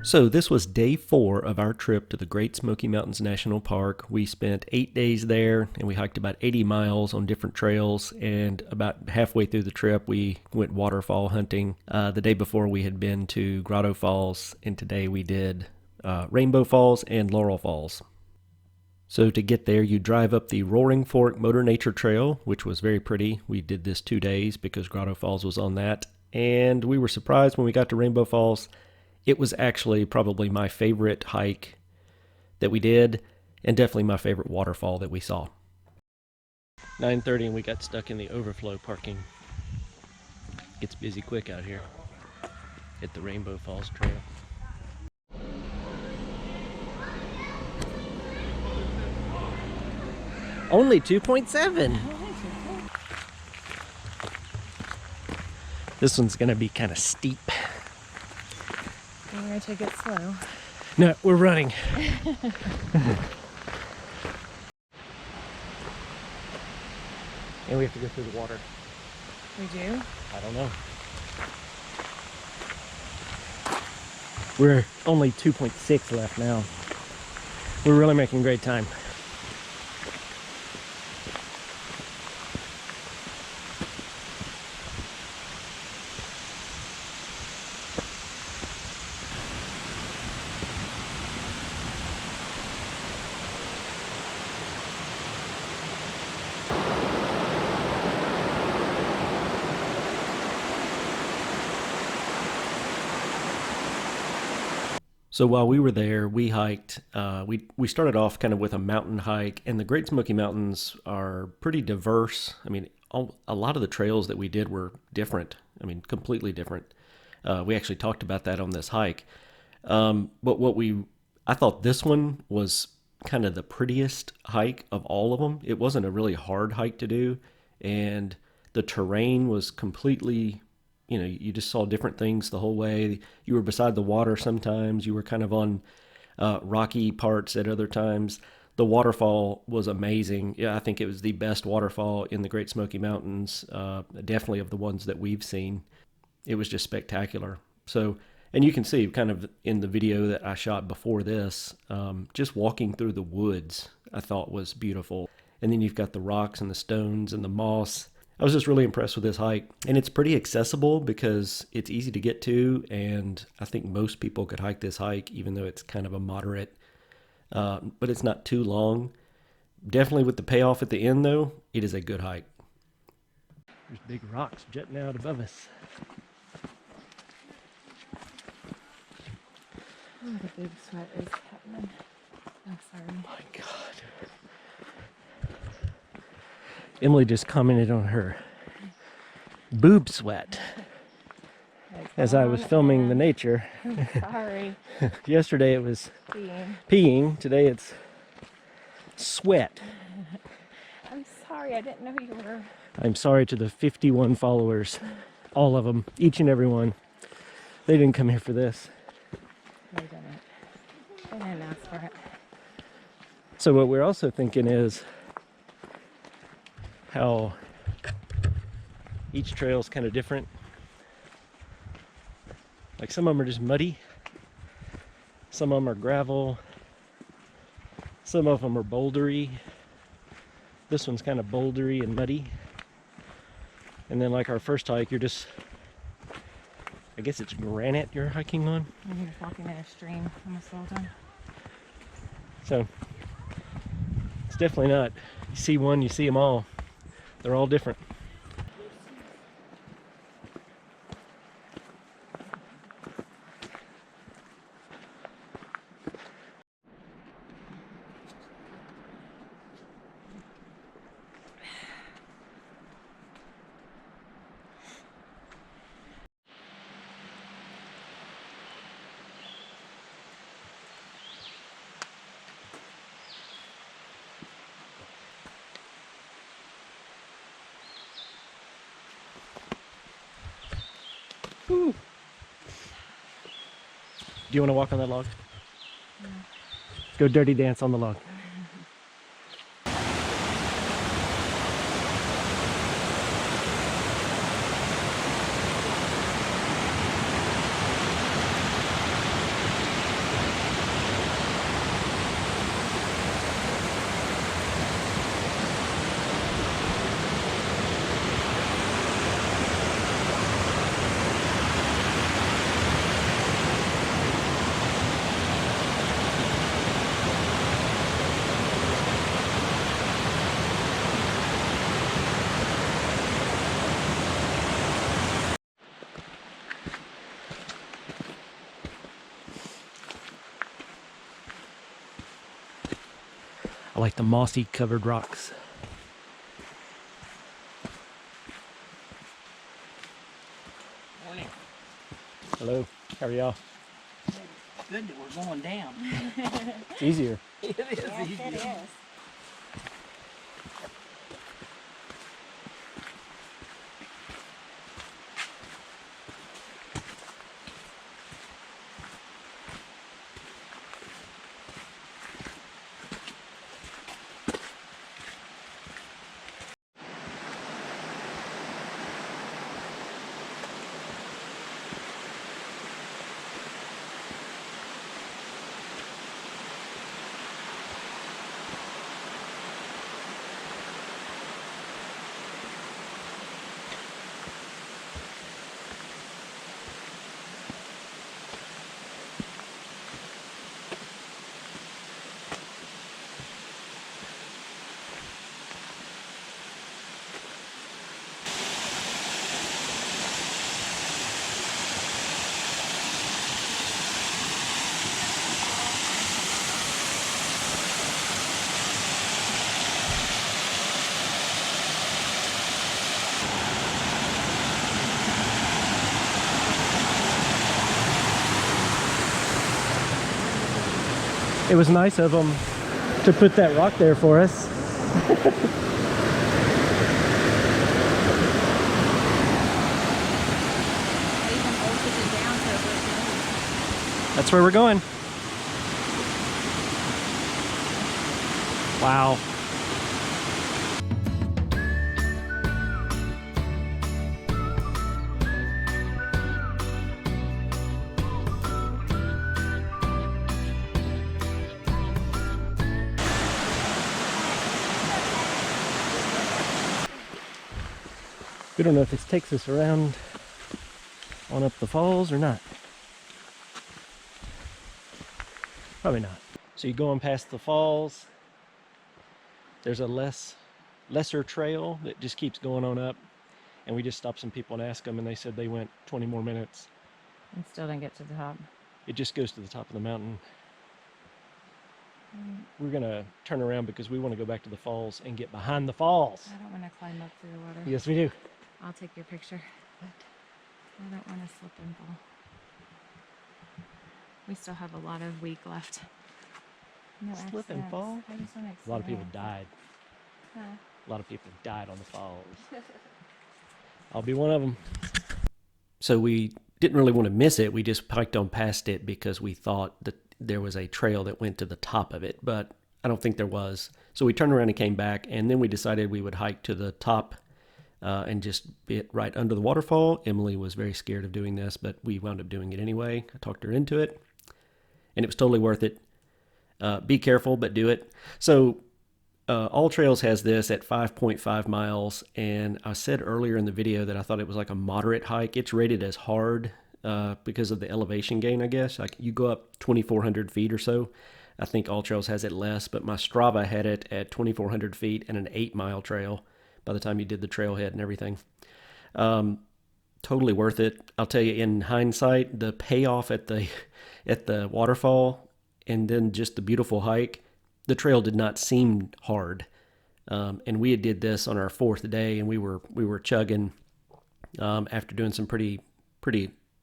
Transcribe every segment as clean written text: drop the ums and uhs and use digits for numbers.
So this was day 4 of our trip to the Great Smoky Mountains National Park. We spent 8 days there, and we hiked about 80 miles on different trails, and about halfway through the trip, we went waterfall hunting. The day before, we had been to Grotto Falls, and today we did Rainbow Falls and Laurel Falls. So to get there, you drive up the Roaring Fork Motor Nature Trail, which was very pretty. We did this 2 days because Grotto Falls was on that, and we were surprised when we got to Rainbow Falls. It was actually probably my favorite hike that we did, and definitely my favorite waterfall that we saw. 9:30 and we got stuck in the overflow parking. Gets busy quick out here at the Rainbow Falls Trail. Only 2.7. This one's gonna be kind of steep. We're going to take it slow. No, we're running. And we have to go through the water. We do? I don't know. We're only 2.6 left now. We're really making great time. So while we were there, we hiked. We started off kind of with a mountain hike, and the Great Smoky Mountains are pretty diverse. I mean, a lot of the trails that we did were different. I mean, completely different. We actually talked about that on this hike. But I thought this one was kind of the prettiest hike of all of them. It wasn't a really hard hike to do, and the terrain was completely, you just saw different things the whole way. You were beside the water sometimes. You were kind of on rocky parts at other times. The waterfall was amazing. Yeah, I think it was the best waterfall in the Great Smoky Mountains, definitely of the ones that we've seen. It was just spectacular. So, and you can see kind of in the video that I shot before this, just walking through the woods, I thought was beautiful. And then you've got the rocks and the stones and the moss. I was just really impressed with this hike, and it's pretty accessible because it's easy to get to, and I think most people could hike this hike, even though it's kind of a moderate, but it's not too long. Definitely with the payoff at the end, though, it is a good hike. There's big rocks jutting out above us. Oh, the big sweat is happening. Oh, sorry. Oh my God. Emily just commented on her boob sweat as I was filming the nature. Sorry. Yesterday it was peeing. Today it's sweat. I'm sorry, I didn't know you were. I'm sorry to the 51 followers, all of them, each and every one. They didn't come here for this. They didn't. They didn't ask for it. So what we're also thinking is how each trail is kind of different. Like some of them are just muddy, some of them are gravel, some of them are bouldery. This one's kind of bouldery and muddy. And then like our first hike, you're just, I guess it's granite you're hiking on. And you're just walking in a stream almost all the time. So it's definitely not, you see one, you see them all. They're all different. Woo. Do you want to walk on that log? Yeah. Go dirty dance on the log. I like the mossy covered rocks. Morning. Hello, how are y'all? Good that we're going down. It's easier. It is Yes, easier. it is. It was nice of them to put that rock there for us. That's where we're going. Wow. We don't know if this takes us around on up the falls or not. Probably not. So you go on past the falls. There's a lesser trail that just keeps going on up. And we just stopped some people and asked them, and they said they went 20 more minutes. And still didn't get to the top. It just goes to the top of the mountain. We're gonna turn around because we want to go back to the falls and get behind the falls. I don't want to climb up through the water. Yes, we do. I'll take your picture. I don't want to slip and fall. We still have a lot of week left. No Slip and accidents. fall? I just want to A lot of people died. Huh. A lot of people died on the falls. I'll be one of them. So we didn't really want to miss it. We just hiked on past it because we thought that there was a trail that went to the top of it, but I don't think there was. So we turned around and came back, and then we decided we would hike to the top and just get right under the waterfall. Emily was very scared of doing this, but we wound up doing it anyway. I talked her into it, and it was totally worth it. Be careful, but do it. So All Trails has this at 5.5 miles, and I said earlier in the video that I thought it was like a moderate hike. It's rated as hard because of the elevation gain, I guess. Like you go up 2,400 feet or so. I think All Trails has it less, but my Strava had it at 2,400 feet and an 8-mile trail by the time you did the trailhead and everything. Totally worth it. I'll tell you, in hindsight, the payoff at the waterfall and then just the beautiful hike, the trail did not seem hard. And we had did this on our 4th day, and we were chugging after doing some pretty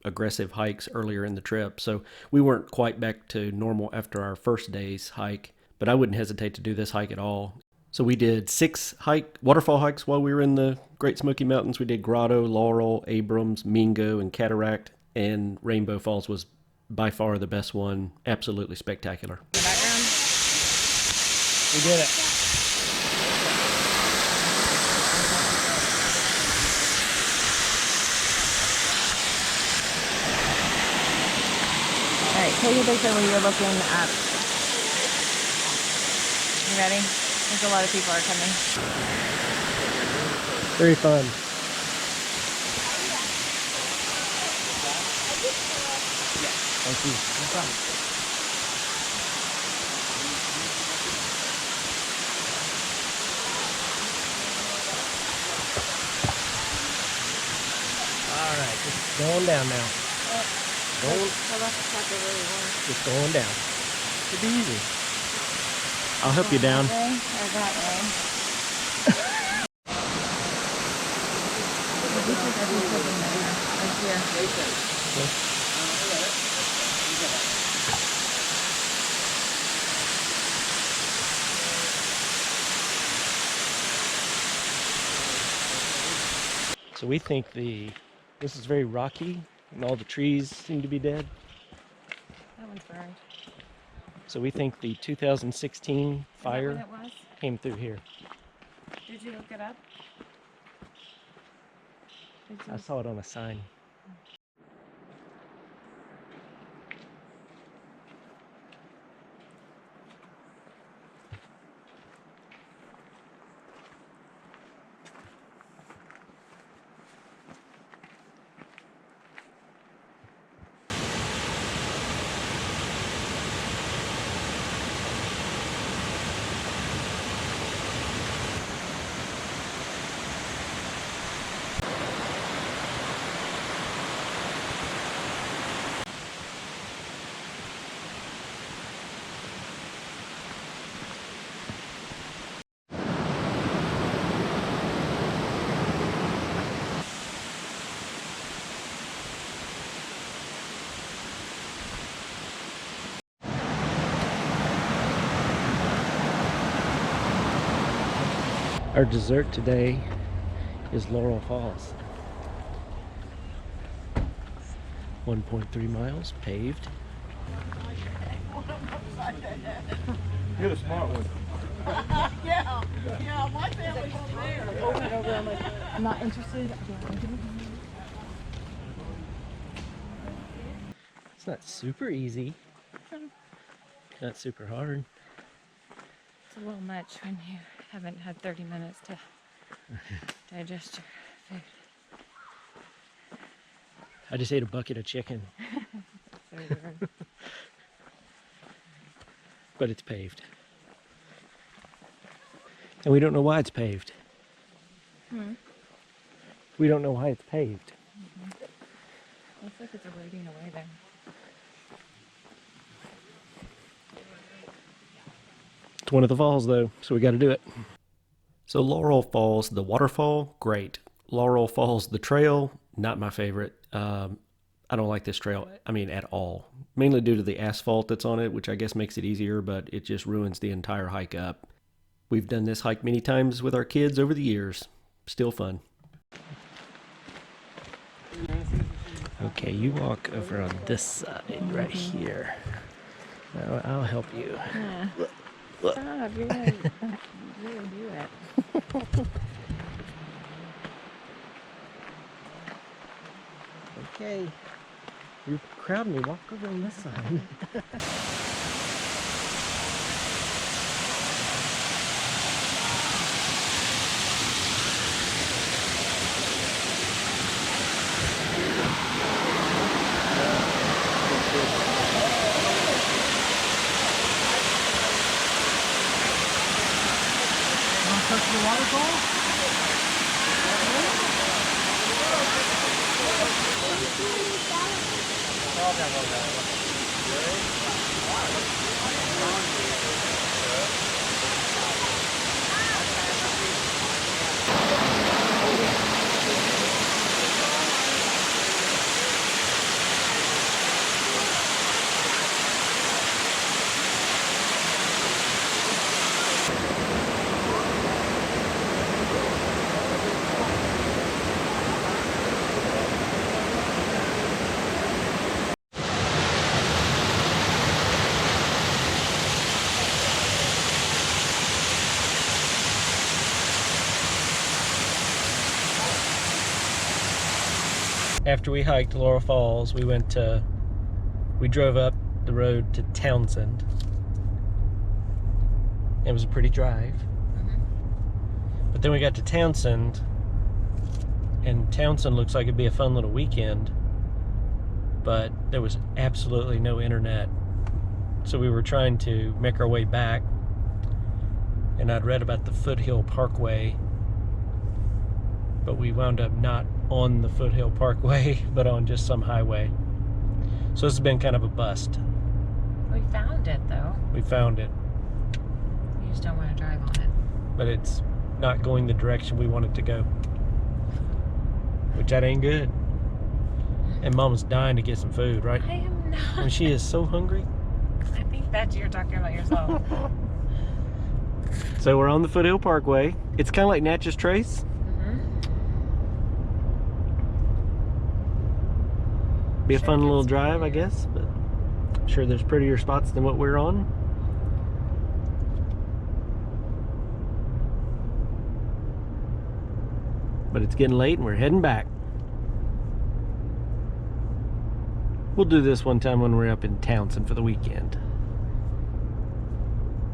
aggressive hikes earlier in the trip. So we weren't quite back to normal after our first day's hike, but I wouldn't hesitate to do this hike at all. So we did 6 waterfall hikes while we were in the Great Smoky Mountains. We did Grotto, Laurel, Abrams, Mingo, and Cataract, and Rainbow Falls was by far the best one. Absolutely spectacular. The background? We did it. All right, take a picture when you're looking up. You ready? There's a lot of people are coming. Very fun. Thank you. No problem. All right, just going down now. Going, I left the truck really warm. just going down. Should be easy. I'll help you down. That way or that way? We took everything there. Right here. So we think this is very rocky and all the trees seem to be dead. That one's burned. So we think the 2016 fire Is that what it was? came through here. Did you look it up? Did you? I saw it on a sign. Our dessert today is Laurel Falls. 1.3 miles paved. You're the smart one. Yeah, my family's there. Over and over. I'm like, I'm not interested. It's not super easy. Not super hard. It's a little much when you haven't had 30 minutes to digest your food. I just ate a bucket of chicken, So weird. but it's paved. And we don't know why it's paved. We don't know why it's paved. Looks like it's eroding away there. It's one of the falls though, so we got to do it. So Laurel Falls, the waterfall, great. Laurel Falls, the trail, not my favorite. I don't like this trail, I mean, at all. Mainly due to the asphalt that's on it, which I guess makes it easier, but it just ruins the entire hike up. We've done this hike many times with our kids over the years. Still fun. Okay, you walk over on this side right here. I'll help you. Yeah. Stop, you're gonna do it. Okay. You're crowding me. Walk over on this side. Touch the waterfall? After we hiked Laurel Falls, we drove up the road to Townsend. It was a pretty drive. But then we got to Townsend, and Townsend looks like it'd be a fun little weekend, but there was absolutely no internet. So we were trying to make our way back, and I'd read about the Foothill Parkway, but we wound up not on the Foothill Parkway, but on just some highway. So this has been kind of a bust. We found it though. We found it. don't want to drive on it. but it's not going the direction we want it to go. Which that ain't good. And Mom's dying to get some food, right? I am not. And she is so hungry. I think that you're talking about yourself. So we're on the Foothill Parkway. It's kind of like Natchez Trace. Be a fun little drive, I guess, but I'm sure there's prettier spots than what we're on. But it's getting late and we're heading back. We'll do this one time when we're up in Townsend for the weekend.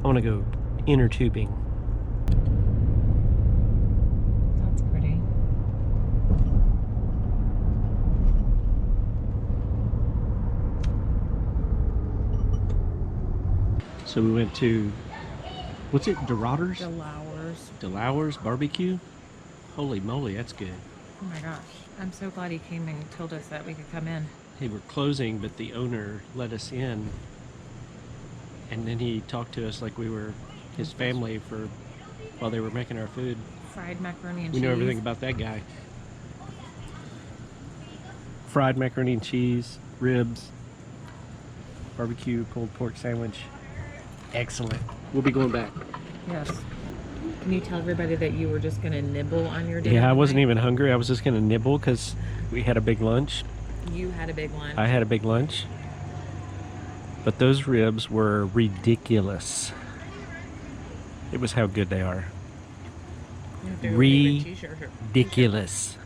I want to go inner tubing. That's pretty. So we went to, what's it, Delauder's? Delauder's. Delauder's barbecue? Holy moly, that's good. Oh my gosh. I'm so glad he came and told us that we could come in. They were closing, but the owner let us in. And then he talked to us like we were his family for while they were making our food. Fried macaroni and We cheese. know everything about that guy. Fried macaroni and cheese, ribs, barbecue pulled pork sandwich. Excellent. We'll be going back. Yes. Can you tell everybody that you were just going to nibble on your dinner? Yeah, I wasn't tonight? even hungry. I was just going to nibble because we had a big lunch. You had a big lunch. I had a big lunch. But those ribs were ridiculous. It was how good they are. You have to go get a t-shirt. Ridiculous.